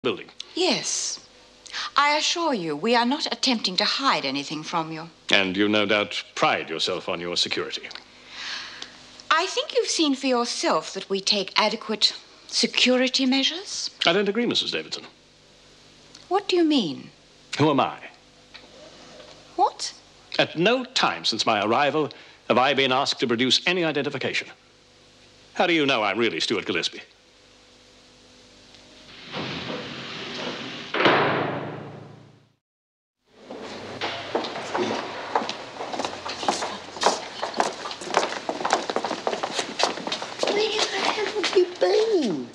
building. Yes. I assure you, we are not attempting to hide anything from you. And you no doubt pride yourself on your security. I think you've seen for yourself that we take adequate security measures. I don't agree, Mrs. Davidson. What do you mean? Who am I? What? At no time since my arrival have I been asked to produce any identification. How do you know I'm really Stuart Gillespie?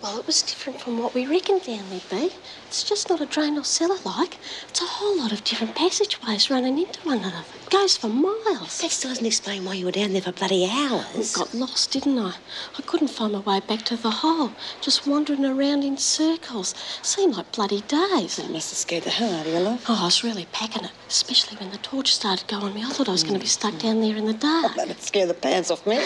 Well, it was different from what we reckoned down there'd be. It's just not a drain or cellar like. It's a whole lot of different passageways running into one another. It goes for miles. That still doesn't explain why you were down there for bloody hours. I got lost, didn't I? I couldn't find my way back to the hole. Just wandering around in circles. Seemed like bloody days. That must have scared the hell out of you, love. Oh, I was really packing it, especially when the torch started going on me. I thought I was going to be stuck down there in the dark. Oh, that'd scare the pants off me.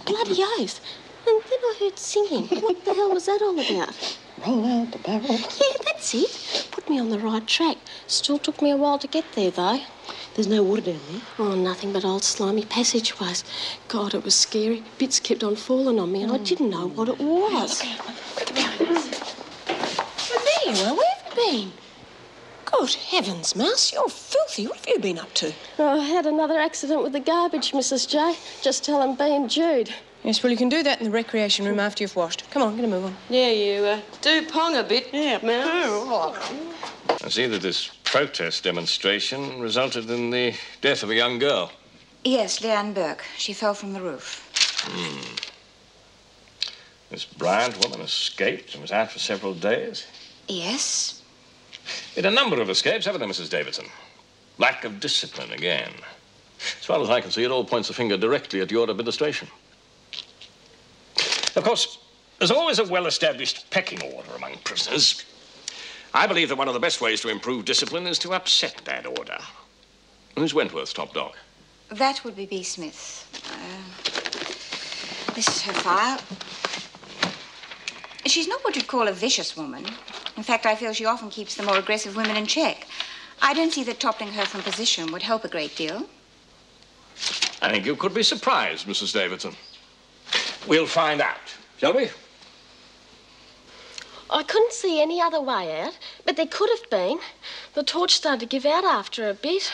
Bloody oath. And then I heard singing. What the hell was that all about? Roll out the barrel. Yeah, that's it. Put me on the right track. Still took me a while to get there, though. There's no water down there? Oh, nothing but old slimy passageways. God, it was scary. Bits kept on falling on me, and I didn't know what it was. Well, there you are. Where have you been? Good heavens, Mouse, you're filthy. What have you been up to? Oh, I had another accident with the garbage, Mrs. J. Just tell him B and Jude. Yes, well, you can do that in the recreation room after you've washed. Come on, get a move on. Yeah, you do pong a bit. Yeah, Mouse. I see that this protest demonstration resulted in the death of a young girl. Yes, Leanne Burke. She fell from the roof. This Bryant woman escaped and was out for several days. Yes. It a number of escapes, haven't there, Mrs. Davidson? Lack of discipline again. As far as I can see, it all points the finger directly at your administration. Of course, there's always a well-established pecking order among prisoners. I believe that one of the best ways to improve discipline is to upset that order. Who's Wentworth's top dog? That would be B. Smith. This is her file. She's not what you'd call a vicious woman. In fact, I feel she often keeps the more aggressive women in check. I don't see that toppling her from position would help a great deal. I think you could be surprised, Mrs. Davidson. We'll find out, shall we? I couldn't see any other way out, but there could have been. The torch started to give out after a bit.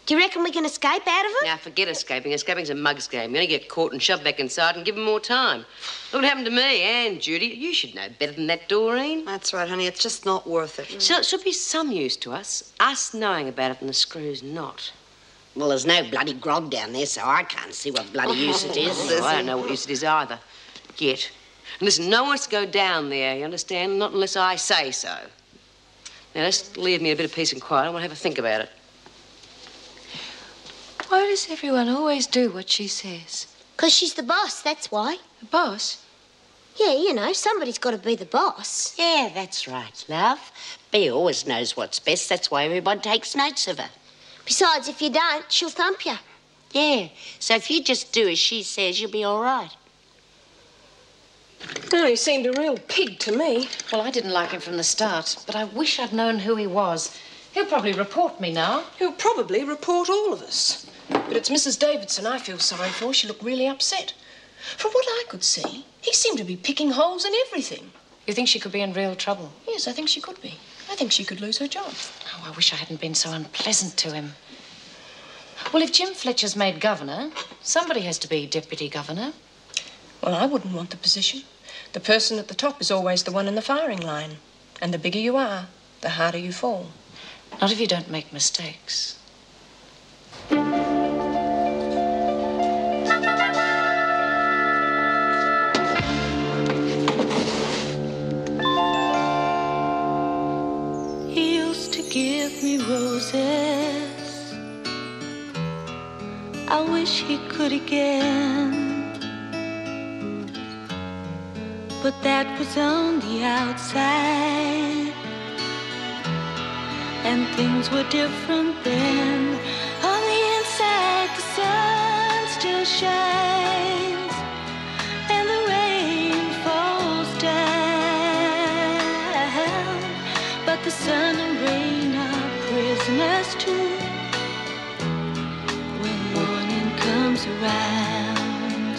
Do you reckon we can escape out of it? Now, forget escaping. Escaping's a mug's game. You're going to get caught and shoved back inside and give them more time. Look what happened to me and Judy. You should know better than that, Doreen. That's right, honey. It's just not worth it. So it should be some use to us knowing about it and the screw's not. Well, there's no bloody grog down there, so I can't see what bloody use it is. Well, I don't know what use it is either. Yet. And listen, no one's to go down there, you understand? Not unless I say so. Now, let's leave me a bit of peace and quiet. I want to have a think about it. Why does everyone always do what she says? 'Cause she's the boss, that's why. The boss? Yeah, you know, somebody's got to be the boss. Yeah, that's right, love. Bea always knows what's best. That's why everyone takes notes of her. Besides, if you don't, she'll thump you. Yeah, so if you just do as she says, you'll be all right. Oh, he seemed a real pig to me. Well, I didn't like him from the start, but I wish I'd known who he was. He'll probably report me now. He'll probably report all of us. But it's Mrs. Davidson I feel sorry for. She looked really upset. From what I could see, he seemed to be picking holes in everything. You think she could be in real trouble? Yes, I think she could be. I think she could lose her job. Oh, I wish I hadn't been so unpleasant to him. Well, if Jim Fletcher's made governor, somebody has to be deputy governor. Well, I wouldn't want the position. The person at the top is always the one in the firing line. And the bigger you are, the harder you fall. Not if you don't make mistakes. He used to give me roses. I wish he could again. But that was on the outside, and things were different then. On the inside, the sun still shines, and the rain falls down. the sun and rain are prisoners too. When morning comes around,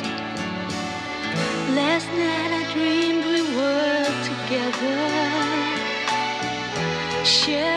last night I dreamed we were together, sharing